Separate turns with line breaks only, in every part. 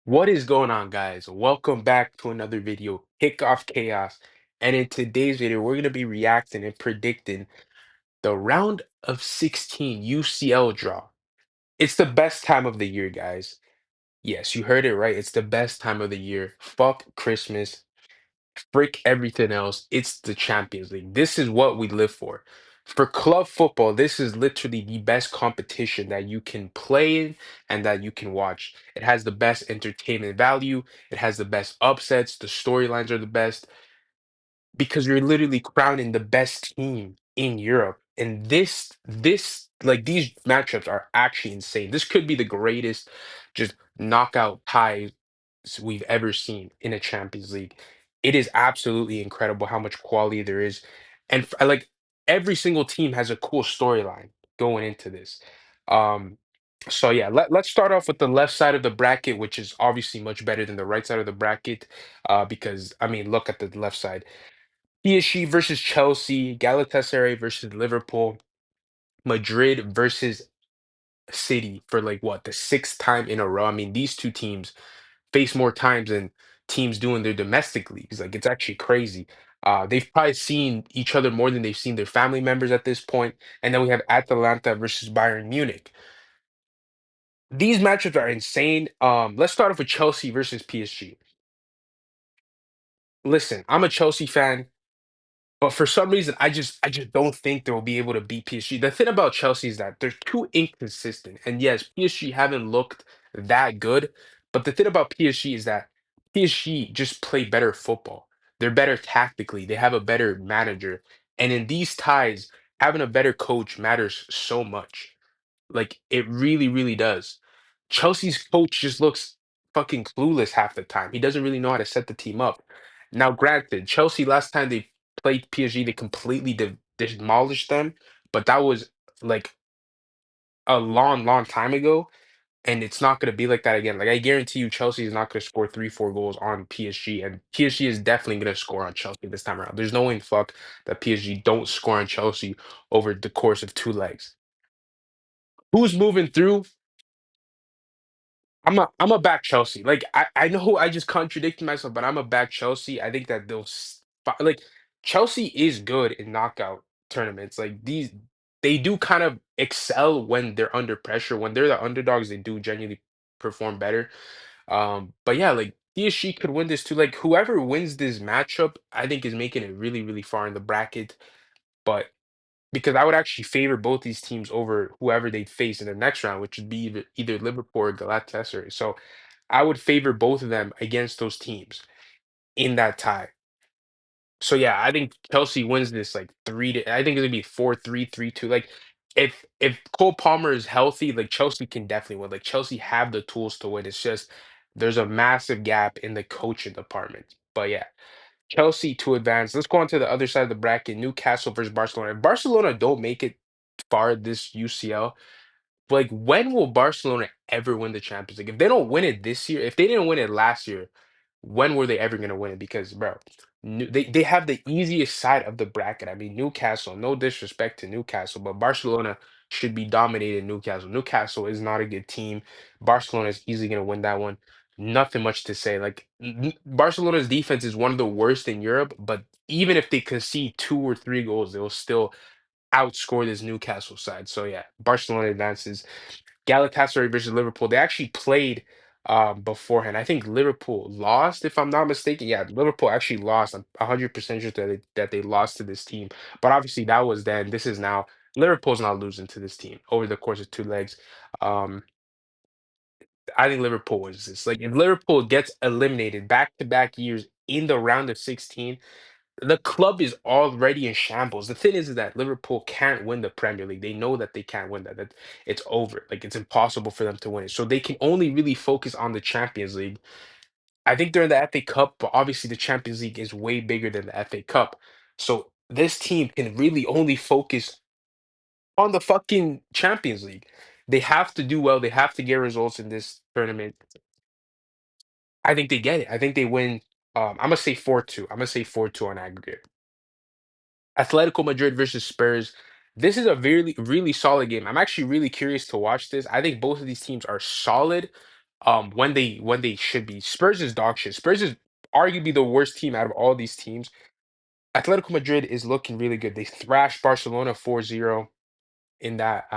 What is going on, guys? Welcome back to another video, Kickoff Chaos. And in today's video, we're going to be reacting and predicting the round of 16 UCL draw. It's the best time of the year, guys. Yes, you heard it right. It's the best time of the year. Fuck Christmas. Frick everything else. It's the Champions League. This is what we live for. For club football, this is literally the best competition that you can play in and that you can watch. It has the best entertainment value. It has the best upsets. The storylines are the best because you're literally crowning the best team in Europe. And like these matchups are actually insane. This could be the greatest just knockout ties we've ever seen in a Champions League. It is absolutely incredible how much quality there is. And like every single team has a cool storyline going into this. Um, so yeah, let's start off with the left side of the bracket, which is obviously much better than the right side of the bracket. Because I mean, look at the left side. PSG versus Chelsea, Galatasaray versus Liverpool, Madrid versus City for like what, the sixth time in a row. I mean, these two teams face more times than teams do in their domestic leagues. Like it's actually crazy. They've probably seen each other more than they've seen their family members at this point. And then we have Atalanta versus Bayern Munich. These matchups are insane. Let's start off with Chelsea versus PSG. Listen, I'm a Chelsea fan. But for some reason, I just don't think they'll be able to beat PSG. The thing about Chelsea is that they're too inconsistent. And yes, PSG haven't looked that good. But the thing about PSG is that PSG just play better football. They're better tactically. They have a better manager. And in these ties, having a better coach matters so much. Like it really, really does. Chelsea's coach just looks fucking clueless half the time. He doesn't really know how to set the team up. Now, granted, Chelsea last time they played PSG, they completely demolished them, but that was like a long, long time ago, and it's not going to be like that again. Like I guarantee you, Chelsea is not going to score 3, 4 goals on PSG, and PSG is definitely going to score on Chelsea this time around. There's no way in fuck that PSG don't score on Chelsea over the course of two legs. Who's moving through? I'm a back Chelsea. Like I know I just contradicted myself, but I'm a back Chelsea. I think that like Chelsea is good in knockout tournaments. Like they do kind of excel when they're under pressure. When they're the underdogs, they do genuinely perform better. But yeah, like PSG could win this too. Like whoever wins this matchup, I think is making it really, really far in the bracket. But because I would actually favor both these teams over whoever they'd face in the next round, which would be either Liverpool or Galatasaray. So I would favor both of them against those teams in that tie. So yeah, I think Chelsea wins this like I think it'll be 4-3, 3-2. Like if Cole Palmer is healthy, like Chelsea can definitely win. Like Chelsea have the tools to win. It's just there's a massive gap in the coaching department. But yeah, Chelsea to advance. Let's go on to the other side of the bracket. Newcastle versus Barcelona. If Barcelona don't make it far this UCL, like, when will Barcelona ever win the Champions League? If they don't win it this year, if they didn't win it last year, when were they ever going to win it? Because, bro, they have the easiest side of the bracket. I mean, Newcastle, no disrespect to Newcastle, but Barcelona should be dominating Newcastle. Newcastle is not a good team. Barcelona is easily going to win that one. Nothing much to say. Like, Barcelona's defense is one of the worst in Europe, but even if they concede 2 or 3 goals, they'll still outscore this Newcastle side. So yeah, Barcelona advances. Galatasaray versus Liverpool. They actually played beforehand. I think Liverpool lost, if I'm not mistaken. Yeah, Liverpool actually lost. I'm 100% sure that they lost to this team. But obviously that was then. This is now. Liverpool's not losing to this team over the course of two legs. Um, I think Liverpool wins this. Like if Liverpool gets eliminated back-to-back years in the round of 16, the club is already in shambles. The thing is that Liverpool can't win the Premier League. They know that they can't win that it's over. Like it's impossible for them to win it. So they can only really focus on the Champions League. I think they're in the FA Cup, but obviously the Champions League is way bigger than the FA Cup. So this team can really only focus on the fucking Champions League. They have to do well. They have to get results in this tournament. I think they get it. I think they win. I'm gonna say 4-2. I'm gonna say 4-2 on aggregate. Atletico Madrid versus Spurs. This is a really, really solid game. I'm actually really curious to watch this. I think both of these teams are solid, when they should be. Spurs is dog shit. Spurs is arguably the worst team out of all these teams. Atletico Madrid is looking really good. They thrashed Barcelona 4-0 in that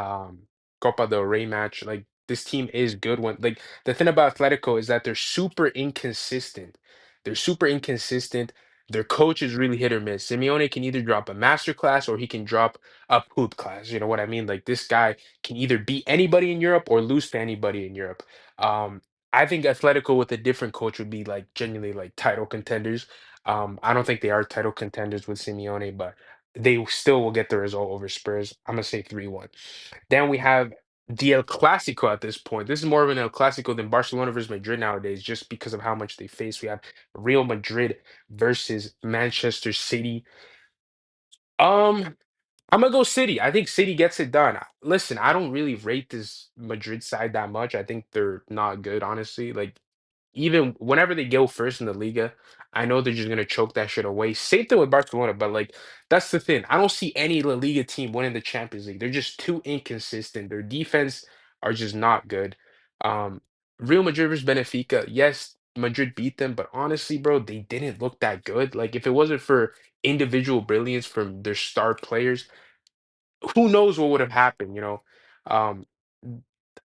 Copa del Rey match. Like this team is good when like the thing about Atletico is that they're super inconsistent. They're super inconsistent. Their coach is really hit or miss. Simeone can either drop a master class or he can drop a poop class. You know what I mean? Like this guy can either beat anybody in Europe or lose to anybody in Europe. Um, I think Atletico with a different coach would be like genuinely like title contenders. I don't think they are title contenders with Simeone, but they still will get the result over Spurs. I'm gonna say 3-1. Then we have the El Clasico at this point. This is more of an El Clasico than Barcelona versus Madrid nowadays, just because of how much they face. We have Real Madrid versus Manchester City. Um, I'm gonna go City. I think City gets it done. Listen, I don't really rate this Madrid side that much. I think they're not good, honestly. Like even whenever they go first in the Liga, I know they're just gonna choke that shit away. Same thing with Barcelona, but like that's the thing. I don't see any La Liga team winning the Champions League. They're just too inconsistent. Their defense are just not good. Um, Real Madrid versus Benfica, yes, Madrid beat them, but honestly, bro, they didn't look that good. Like if it wasn't for individual brilliance from their star players, who knows what would have happened, you know? Um,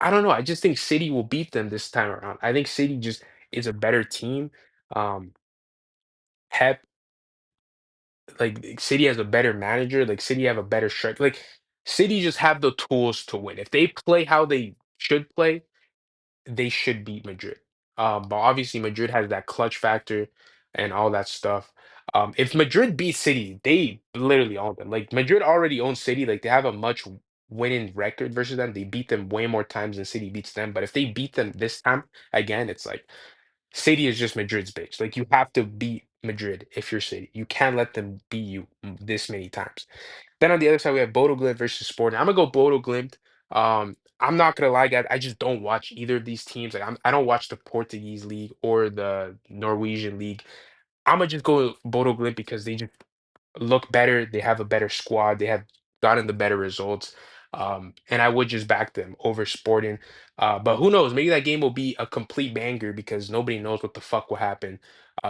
I don't know. I just think City will beat them this time around. I think City just is a better team. Um, Pep, like City has a better manager. Like City have a better strike. Like City just have the tools to win. If they play how they should play, they should beat Madrid. But obviously Madrid has that clutch factor and all that stuff. If Madrid beats City, they literally own them. Like Madrid already owns City. Like they have a much winning record versus them. They beat them way more times than City beats them. But if they beat them this time again, it's like City is just Madrid's bitch. Like you have to beat Madrid if you're City. You can't let them beat you this many times. Then on the other side, we have Bodo Glimt versus Sporting. I'm gonna go Bodo Glimt. I'm not gonna lie, guys. I just don't watch either of these teams. Like I don't watch the Portuguese league or the Norwegian league. I'm gonna just go Bodo Glimt because they just look better. They have a better squad. They have gotten the better results. And I would just back them over Sporting. But who knows? Maybe that game will be a complete banger because nobody knows what the fuck will happen.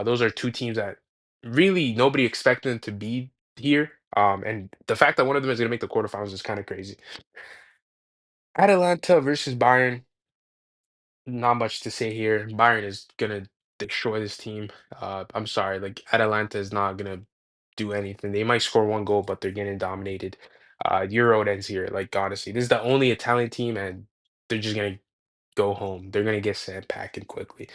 Those are two teams that really nobody expected them to be here. And the fact that one of them is going to make the quarterfinals is kind of crazy. Atalanta versus Bayern. Not much to say here. Bayern is gonna destroy this team. I'm sorry, like Atalanta is not gonna do anything. They might score one goal, but they're getting dominated. Euro ends here. Like honestly, this is the only Italian team, and they're just gonna go home. They're gonna get sandpacked quickly.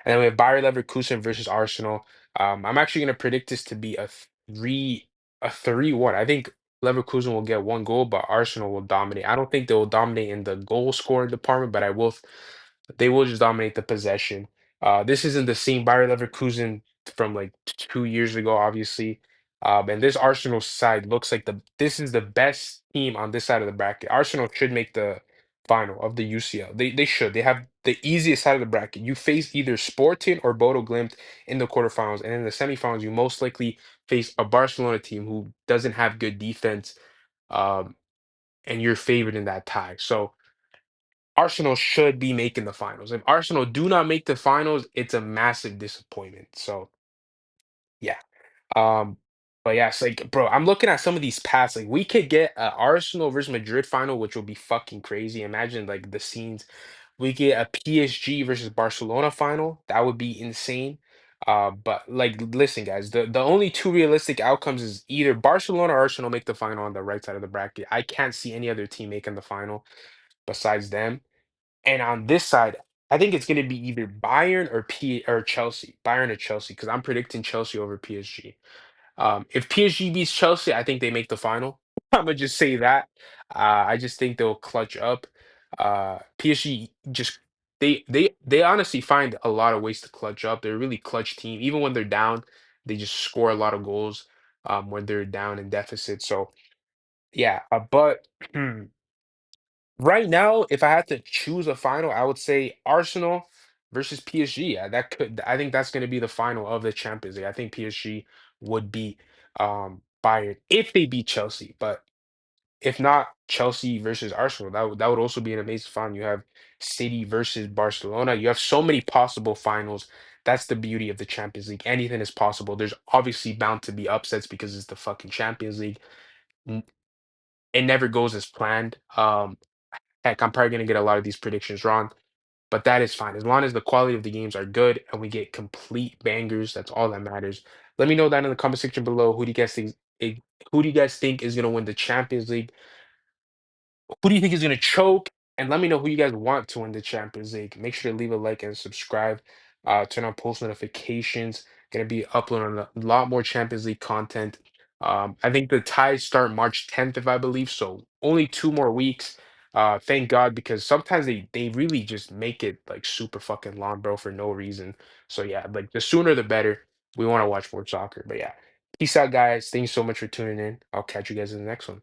And then we have Bayer Leverkusen versus Arsenal. I'm actually gonna predict this to be three a 3-1. I think Leverkusen will get one goal, but Arsenal will dominate. I don't think they will dominate in the goal scoring department, but they will just dominate the possession. This isn't the same Bayer Leverkusen from like 2 years ago, obviously. And this Arsenal side looks like this is the best team on this side of the bracket. Arsenal should make the final of the UCL. They should. They have the easiest side of the bracket. You face either Sporting or Bodo Glimt in the quarterfinals, and in the semifinals, you most likely face a Barcelona team who doesn't have good defense, um, and you're favored in that tie. So Arsenal should be making the finals. If Arsenal do not make the finals, it's a massive disappointment. So yeah. Um, but yeah, it's like, bro, I'm looking at some of these paths. Like, we could get a Arsenal versus Madrid final, which will be fucking crazy. Imagine like the scenes. We get a PSG versus Barcelona final. That would be insane. But like, listen, guys, the only two realistic outcomes is either Barcelona or Arsenal make the final on the right side of the bracket. I can't see any other team making the final besides them. And on this side, I think it's going to be either Bayern or P or Chelsea, Bayern or Chelsea, because I'm predicting Chelsea over PSG. If PSG beats Chelsea, I think they make the final. I'm gonna just say that. I just think they'll clutch up. PSG just they honestly find a lot of ways to clutch up. They're a really clutch team. Even when they're down, they just score a lot of goals when they're down in deficit. So yeah, but right now, if I had to choose a final, I would say Arsenal versus PSG. I think that's going to be the final of the Champions League. I think PSG would beat Bayern if they beat Chelsea, but if not Chelsea versus Arsenal, that would also be an amazing final. You have City versus Barcelona. You have so many possible finals. That's the beauty of the Champions League. Anything is possible. There's obviously bound to be upsets because it's the fucking Champions League. N- It never goes as planned. Heck, I'm probably gonna get a lot of these predictions wrong, but that is fine. As long as the quality of the games are good and we get complete bangers, that's all that matters. Let me know down in the comment section below. Eh, who do you guys think is gonna win the Champions League? Who do you think is going to choke? And let me know who you guys want to win the Champions League. Make sure to leave a like and subscribe. Turn on post notifications. Going to be uploading a lot more Champions League content. I think the ties start March 10th, if I believe. So only 2 more weeks. Thank God, because sometimes they really just make it like super fucking long, bro, for no reason. So yeah, like the sooner the better. We want to watch more soccer. But yeah, peace out, guys. Thanks so much for tuning in. I'll catch you guys in the next one.